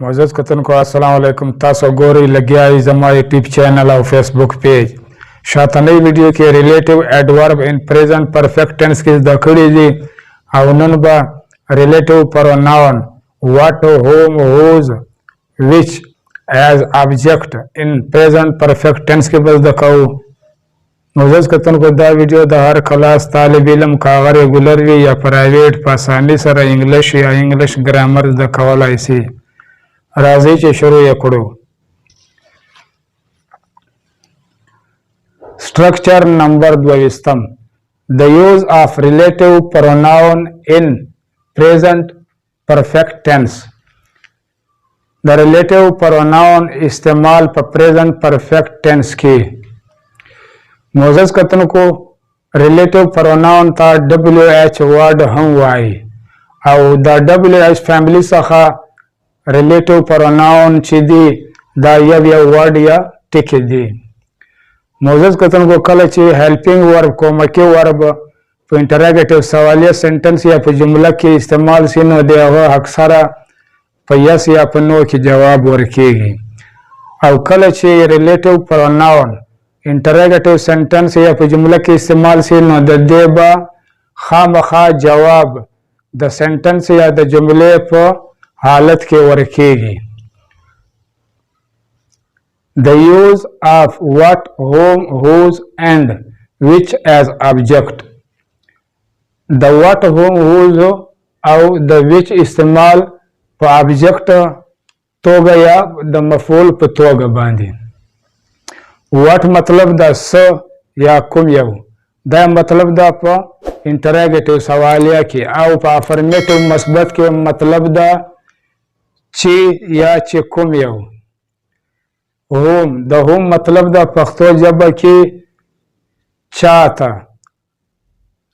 मोअज़्ज़ज़ कतन को अस्सलाम वालेकुम। तासो गोरी लग्या जमा यूट्यूब चैनल और फेसबुक पेज शात नई वीडियो के relative adverb in present perfect tense की दखड़ी जी उन्हन बा relative pronoun what whom whose which as object in present perfect tense के बस दखाऊ मोअज़्ज़ज़ कतन को दा वीडियो द हर क्लास तालिब इल्म का रेगुलर भी या प्राइवेट पासानी सर इंग्लिश या इंग्लिश ग्रामर दखवाला इसी राजी चे शुरू यकड़ो। Structure number 22 the use of relative pronoun in present perfect tense. द रिलेटिव प्रोनाउन इस्तेमाल पर प्रेजेंट परफेक्ट टेंस की मोअज़्ज़ज़ कतन को रिलेटिव प्रोनाउन था WH वर्ड हम वाई और द WH फैमिली सखा रिलेटिव प्रोनाउन चिदी दा या वर्ड या टिक दी मोअज़्ज़ज़ कतन को कल ची हेल्पिंग वर्ब को मके वर्ब तो इंटरोगेटिव सवालिया सेंटेंस या फिर जुमला के इस्तेमाल से नो दे अक्सर यस या नो की जवाब वर्केगी और कल ची रिलेटिव प्रोनाउन इंटरोगेटिव सेंटेंस या फिर जुमला के इस्तेमाल से नो दे बा खा मखा जवाब द सेंटेंस या द जुमले पर हालत के वर्केगी। The use of what whom whose and which as object. द व्हाट होम हुज और द विच इस्तेमाल पर ऑब्जेक्ट तो गया द मफूल पर तो बांधी। व्हाट मतलब द स या कुम यव द मतलब द पर इंटरोगेटिव सवालिया की और पर अफर्मेटिव मस्बत के मतलब द ची या चिकुम यव। होम द होम मतलब द पख्तो जब की चाहता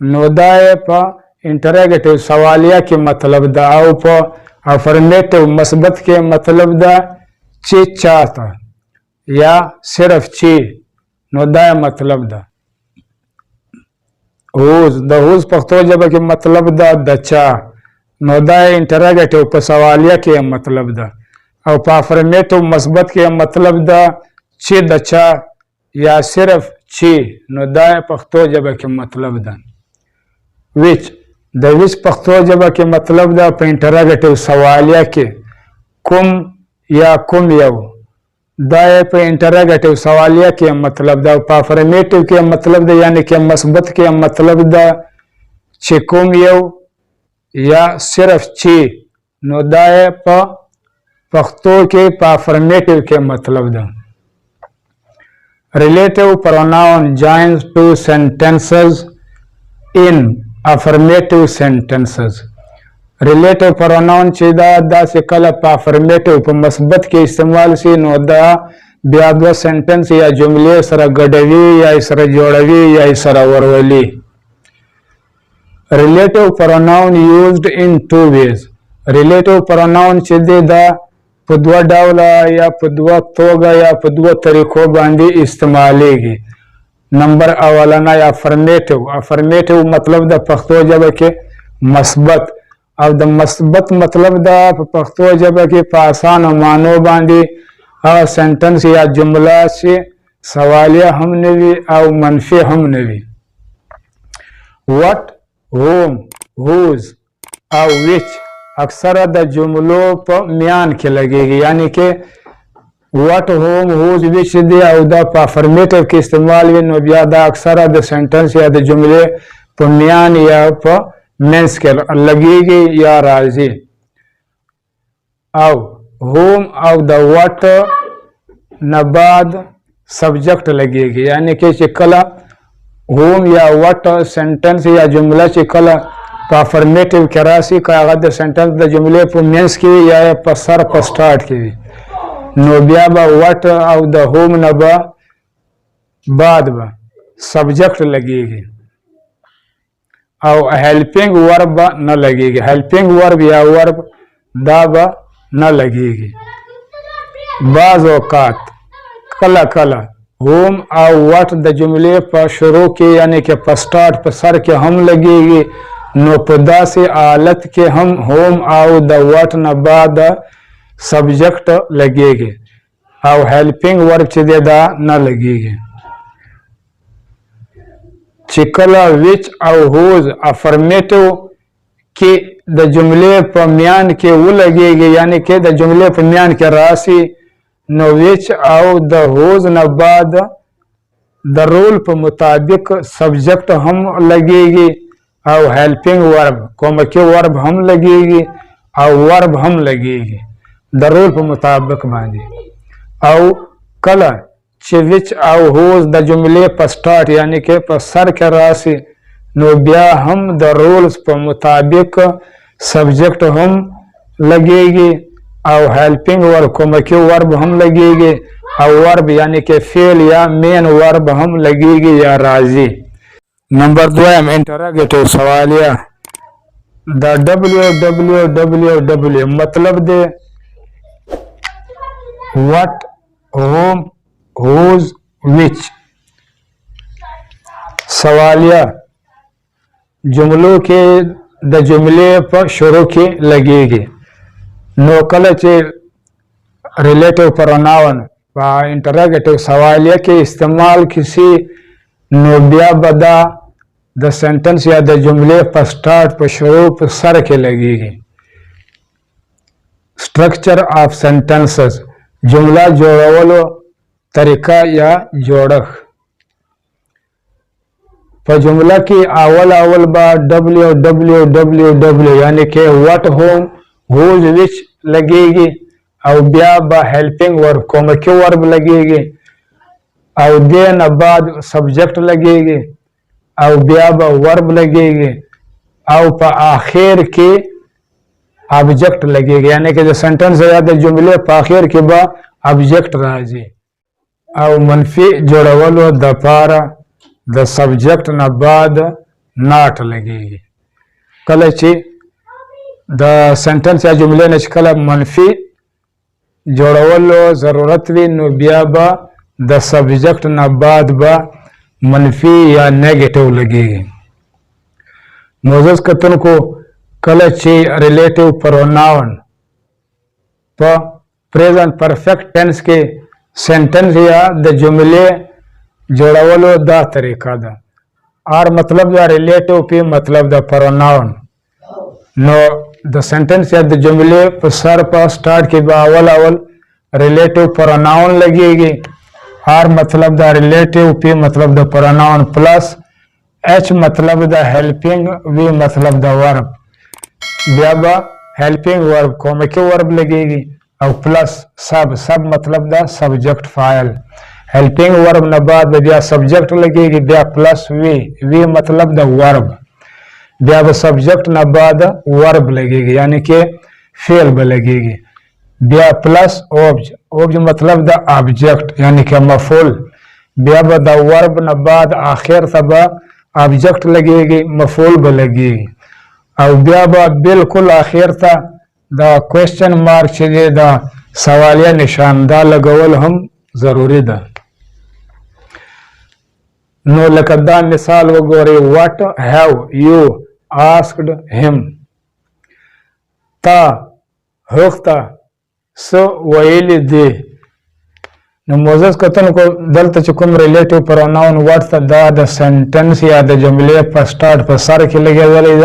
नोदाए पर इंटरोगेटिव सवालिया के मतलब द और पर अफर्मेटिव मस्बत के मतलब द ची चाहता या सिर्फ ची नोदाए मतलब द हुज द हुज पख्तो जब के मतलब द चा नोदाए इंटरोगेटिव पर सवालिया के मतलब द और पाफर्मेटिव मस्बत के मतलब द ची दचा या सिर्फ ची नोदाए पख्तो जब के मतलब द विच द विच पख्तो जब के मतलब द पर इंटरोगेटिव सवालिया के कुम या कुम यव दाए पर इंटरोगेटिव सवालिया के मतलब द पाफर्मेटिव के मतलब द यानी के मस्बत के मतलब द चिकुम यव या सिर्फ ची नोदाए पर पख्तो के पाफर्मेटिव के मतलब the. Relative pronoun joins two sentences in affirmative sentences. Relative pronoun चिदा दा से कल पाफर्मेटिव पर मस्बत के इस्तेमाल से नोदा ब्यादवा सेंटेंस या जुमले सरा गडवी या इसरा जोड़वी या इसरा वरवली। Relative pronoun used in two ways. रिलेटिव प्रोनाउन चिदे दा पुदवा डावला या पुदवा तोगा या पुदवा तरीकों बांधी इस्तेमालेगी। नंबर अवलना या अफर्मेटिव अफर्मेटिव मतलब द पख्तो जब के मस्बत और द मस्बत मतलब द पख्तो जब के पासान मानो बांधी और सेंटेंस या जुमला से सवालिया हमने भी और मनफी हमने भी। व्हाट होम हुज और विच अक्सर द जुमलों पर म्यान के लगेगी यानी कि व्हाट होम हुज विच दे और द अफर्मेटिव के इस्तेमाल में नोबियादा अक्सर द सेंटेंस या द जुमले पर म्यान या पर मेंस के लगेगी या राजी। और होम और द व्हाट नबाद सब्जेक्ट लगेगी यानी कि चिकला होम या व्हाट सेंटेंस या जुमला चिकला अफर्मेटिव के राशि का अगद सेंटेंस द जुमले पर मेंस की या पसर पर स्टार्ट की नोबिया बा व्हाट और द होम नबा बाद बा सब्जेक्ट लगेगी और हेल्पिंग वर्ब न लगेगी। हेल्पिंग वर्ब या वर्ब दाबा न लगेगी। बाज़ औकात कला कला होम और व्हाट द जुमले पर शुरू के यानी कि पर स्टार्ट पर सर के हम लगेगी नोपदा से आलत के हम होम और द व्हाट न बाद सब्जेक्ट लगेगी और हेल्पिंग वर्ब चे दे दा न लगेगी। चिकला विच और हुज अफर्मेटिव के द जुमले पर म्यान के वो लगेगी, यानी कि द जुमले पर म्यान के राशि न विच और द हुज न बाद द रूल पर मुताबिक सब्जेक्ट हम लगेगी और हेल्पिंग वर्ब कॉम्बिनेटिव वर्ब हम लगेगी और वर्ब हम लगेगी द रूल पर मुताबिक बांधी। और कलर विच और हुज द जुमले पर स्टार्ट यानी कि पर सर के राशि नो ब्या हम द रूल्स पर मुताबिक सब्जेक्ट हम लगेगी और हेल्पिंग वर्ब कॉम्बिनेटिव वर्ब हम लगेगी और वर्ब यानी कि फेल या मेन वर्ब हम लगेगी या राजी। नंबर 2 इंटरोगेटिव सवालिया। द www मतलब दे व्हाट होम हुज विच। सवालिया जुमलों के द जुमले पर शुरू की लगेगी। नोकल चे रिलेटिव प्रोनाउन इंटरोगेटिव सवालिया के इस्तेमाल किसी नोबिया बदा द सेंटेंस या द जुमले पर स्टार्ट पर शुरू पर सर के लगेगी। स्ट्रक्चर ऑफ सेंटेंसेस जुमला जोड़वलो तरीका या जोड़क। पर जुमला की आवल बा www यानी कि व्हाट होम हुज विच लगेगी और ब्या बा हेल्पिंग वर्ब कॉम्बिनेटिव वर्ब लगेगी और देन बाद सब्जेक्ट लगेगी और ब्या बा वर्ब लगेगी और पर आखिर के ऑब्जेक्ट लगेगी, यानी कि जो सेंटेंस है या जुमले पर आखिर के बा ऑब्जेक्ट राजी। और मनफी जोड़वलो द पारा द सब्जेक्ट न बाद नाट लगेगी। कल ची द सेंटेंस या जुमले ने कल मनफी जोड़वलो जरूरत भी नुबिया बा द सब्जेक्ट न बाद बा मनफी या नेगेटिव लगेगी। मोजस कतन को कल ची रिलेटिव प्रोनाउन पर प्रेजेंट परफेक्ट टेंस के सेंटेंस या द जुमले जोड़वलो दा तरीका दा और मतलब द रिलेटिव पे मतलब the pronoun know the sentence या द जुमले पर सर पर स्टार्ट के अवल रिलेटिव प्रोनाउन लगेगी और मतलब द रिलेटिव पे मतलब द प्रोनाउन प्लस एच मतलब द हेल्पिंग वी मतलब द वर्ब ब्याबा हेल्पिंग वर्ब कॉम्बिनेटिव वर्ब लगेगी और प्लस सब मतलब the subject file helping verb न बाद ब्या सब्जेक्ट लगेगी ब्या प्लस वी मतलब द वर्ब ब्या सब्जेक्ट न बाद वर्ब लगेगी यानी कि फेल लगेगी ब्या प्लस ओब्ज मतलब द ऑब्जेक्ट यानी कि मफूल ब्या द वर्ब न बाद आखिर तब ऑब्जेक्ट लगेगी मफूल लगेगी और ब्या बिल्कुल आखिर था द क्वेश्चन मार्क चाहिए द सवालिया निशान दा लगवल हम जरूरी दा नो लकदा मिसाल वगोरे what have you asked him ता हुक्ता सो वैली दे न मोजस कतन को दलत चुकुम relative pronoun what the sentence या द जुमले पर स्टार्ट पर सर के लगे वाले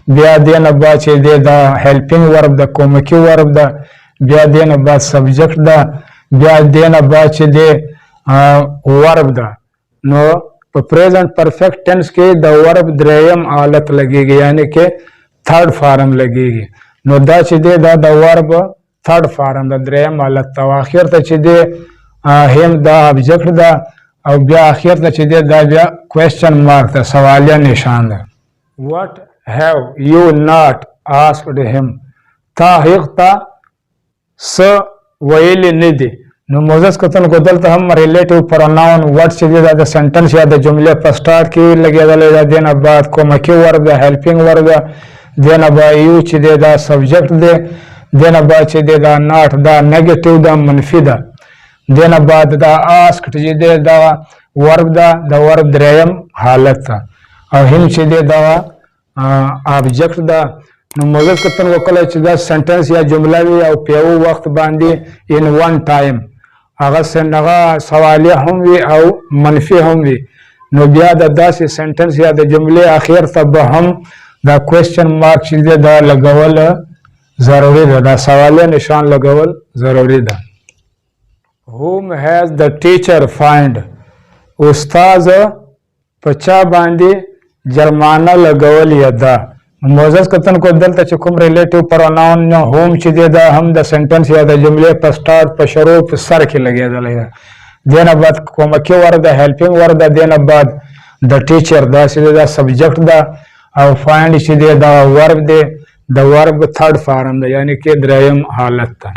ब्या देन बाचे दे द हेल्पिंग वर्ब द कॉम्बिनेटिव वर्ब द ब्या देन बाद सब्जेक्ट द ब्या देन बाचे दे वर्ब द नो प्रेजेंट परफेक्ट टेंस के द वर्ब द्रेयम हालत लगेगी यानी कि थर्ड फॉर्म लगेगी नो द चिदे द वर्ब थर्ड फॉर्म द द्रेयम हालत तो आखिर त चिदे हिम द ऑब्जेक्ट द और ब्या आखिर त चिदे द ब्या क्वेश्चन मार्क द सवालिया निशान द what have you not asked him ता हिक्ता स वैली निधि नो मोजस कतन को दल हम रिलेटिव प्रोनाउन व्हाट से द सेंटेंस या द जुमले पर स्टार्ट की लगे दले देन बाद कॉम्बिनेटिव वर्ब द हेल्पिंग वर्ब देन बा यू च दे द सब्जेक्ट दे देन बा च दे द नॉट द नेगेटिव द मनफी द देन बाद द आस्क्ड च दे द वर्ब द्रेयम हालत और हिम च दे द ऑब्जेक्ट द نو موظف کتن وکړه چې دا سنټنس یا جمله وي او په یو وخت باندې in one time هغه سوالیه هم وي او منفي هم وي نو بیا د داسې سنټنس یا د جملې اخر ته به هم دا کوېسچن مارک چې دی دا لګول ضروري ده دا سوالیه نشان لګول ضروري ده whom has the teacher fined استاد په چا باندې جرمانه لګولې ده موظف کتن کو دلته چې کوم ریلیټیو پروناون نه هوم چې دی دا هم د سنټنس یا د جملې په سٹارټ په شروع په سر کې لګېدلی ده دینه بعد کومکی ورد ده هیلپینګ ورد ده دینه بعد د ټیچر دا چې دا سبجیکټ ده او فایند چې دی دا ورب دی د ورب تھرډ فارم ده یعنی کې دریم حالت ده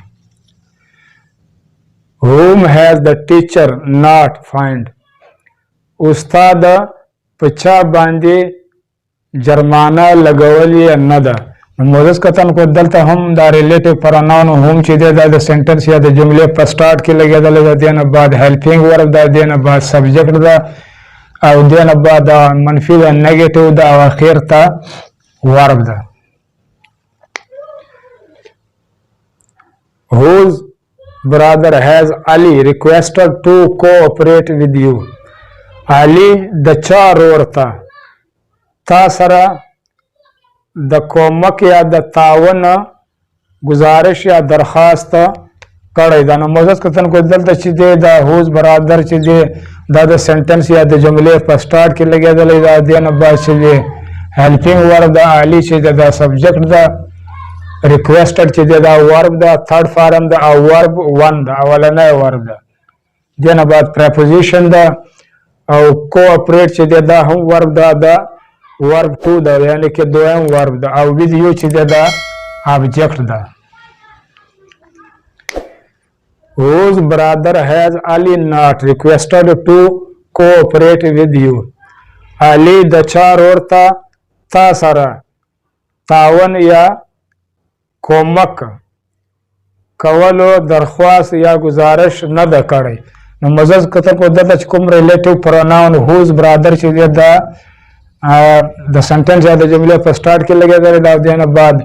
whom has the teacher not fined استاد په چا باندې جرمانه لګولې نه ده موظف کتن کو دلته هم دا ریلیټیو پروناون هم چې دی دا د سنټنس یا د جملې په سٹارټ کې لګېدلی ده دینه بعد هیلپینګ ورب ده دینه بعد سبجیکټ ده او دینه بعد منفي ده نیګیټیو ده او اخر ته ورب ده whose brother has Ali requested to cooperate with you علي د چا رور ته تا سره د کومک یا د تعاون گزارش یا درخواست کړی دا نو موظف کتن کو دلته چې دی دا هوز برادر چې دی دا د سنټنس یا د جملې په سٹارټ کې لګېدلی دا دینه بعد چې دی هیلپینګ ورب ده علي چې دی دا سبجیکټ ده ریکویسټډ چې دی دا ورب ده تھرډ فارم ده او ورب ون ده اولنی ورب ده دینه بعد پریپوزیشن ده او کوآپریټ چې دی دا هم ورب ده دا ورب ټو ده یعنی کې دویم ورب ده او with you چې دی دا آبجیکټ ده whose brother has Ali not requested to cooperate with you علي د چا رور ته تا سره تعاون یا کومک کولو درخواست یا گزارش نه ده کړی نو مزز کتل کو دلته چې کوم ریلیټیو پروناون whose brother چې دی دا د سنټنس یا د جملې په سٹارټ کې لګېدلی دا دینه بعد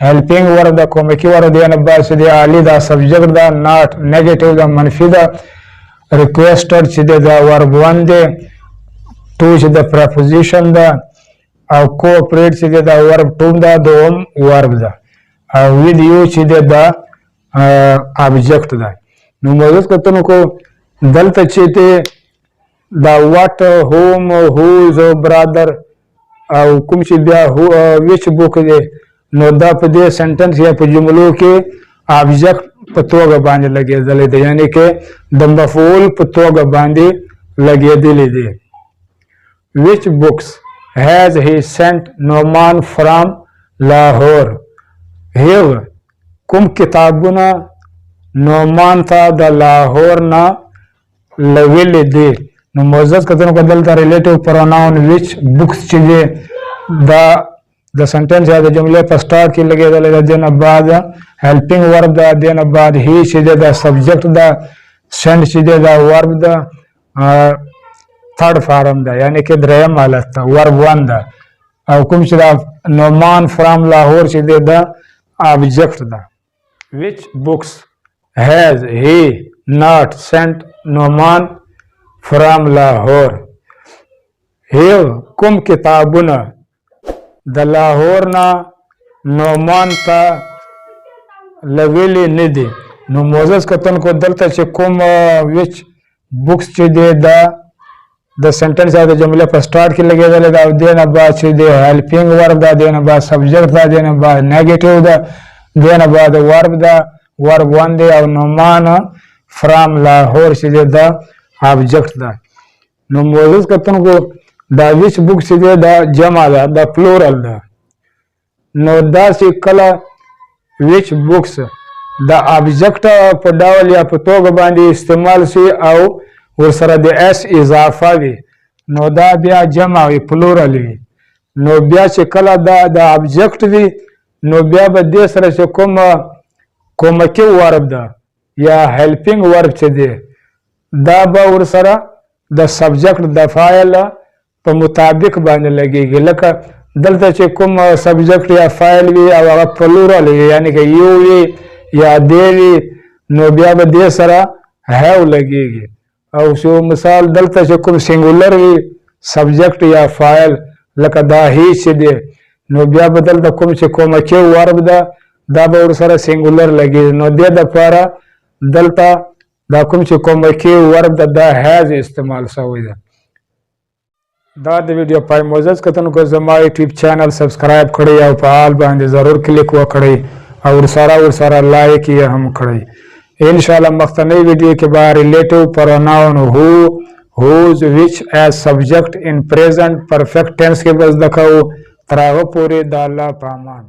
هیلپینګ ورب ده کومکی ورب دینه بعد چې دی علي دا سبجیکټ ده ناٹ نیګیټیو ده منفي ده ریکویسټډ چې دی دا ورب ون دی ټو چې د پریپوزیشن ده او کوآپریټ چې دی دا ورب ټو ده دوم ورب ده او with you چې دی دا آبجیکټ ده نو موظف کتنو کو دلته چې دی دا واټ هوم هوز برادر او کوم چې بیا ویچ بوک دی نو دا په دې سنټنس یا په جملو کې آبجیکټ په توګه باندې لګېدلی دی یعنی کې د مفعول په توګه باندې لګېدلی دی which books has he sent Nu'man from Lahore هغه کوم کتابونه نعمان ته د لاهور نه لویلې دي نو موظف کتنو کو دلته ریلیټیو پروناون which books چې دی دا د سنټنس یا د جملې په سٹارټ کې لګېدلی ده دینه بعد هیلپینګ ورب ده دینه بعد هی چې دی دا سبجیکټ ده سینډ چې دی دا ورب ده تھرډ فارم ده یعنی کې دریم حالت ده ورب ون ده او کوم چې دا نعمان فرام لاهور چې دی دا آبجیکټ ده which books has he not sent Nu'man from Lahore هیو کوم کتابونه د لاهور نه نعمان ته لویلې نه دي نو موظف کتن کو دلته چې کوم ویچ بوکس چې دی دا د سنټنس یا د جملې په سٹارټ کې لګېدلی ده او دینه بعد چې دی هیلپینګ ورب ده دینه بعد سبجیکټ ده دینه بعد نیګیټیو ده دینه بعد ورب ده ورب ون دی او نعمان فرام لاهور چې دی دا آبجیکټ ده نو موظف کتن کو دا ویچ بوک چې دی دا جمع ده دا پلورل ده نو داسې کله ویچ بوکس د آبجیکټ په ډول یا په توګه باندې استعمال شي او ورسره د اس اضافه وي نو دا بیا جمع وي پلورل وي نو بیا چې کله دا د آبجیکټ وي نو بیا به دې سره چې کومکی ورب ده یا هیلپینګ ورب چې دی دا به ورسره د سبجیکټ د فاعل په مطابق باندې لګیږي لکه دلته چې کوم سبجیکټ یا فایل وي او هغه پلورل وي یعنی که یو وي یا دی وي نو بیا به دې سره هیو لګیږي او شو مثال دلته چې کوم سنګولر وي سبجیکټ یا فایل لکه دا هی چې دی نو بیا به دلته کوم چې کومکي ورب ده دا به ورسره سنګولر لګیږي نو دې دپاره دلته دا کوم چې کومکي ورب ده دا هیز استعمال شوی ده. دا د ویډیو پای معزز کتونکو زما یوټیوب چینل سبسکرایب کړئ او په آل باندې ضرور کلیک وکړئ او ورسره لایک یې هم کړئ. ان شاء الله مخکنی ویډیو کې به ریلیټیو پروناون هو whose which as subject in present perfect tense کې به زده کوو. تر هغه پورې د الله په امان.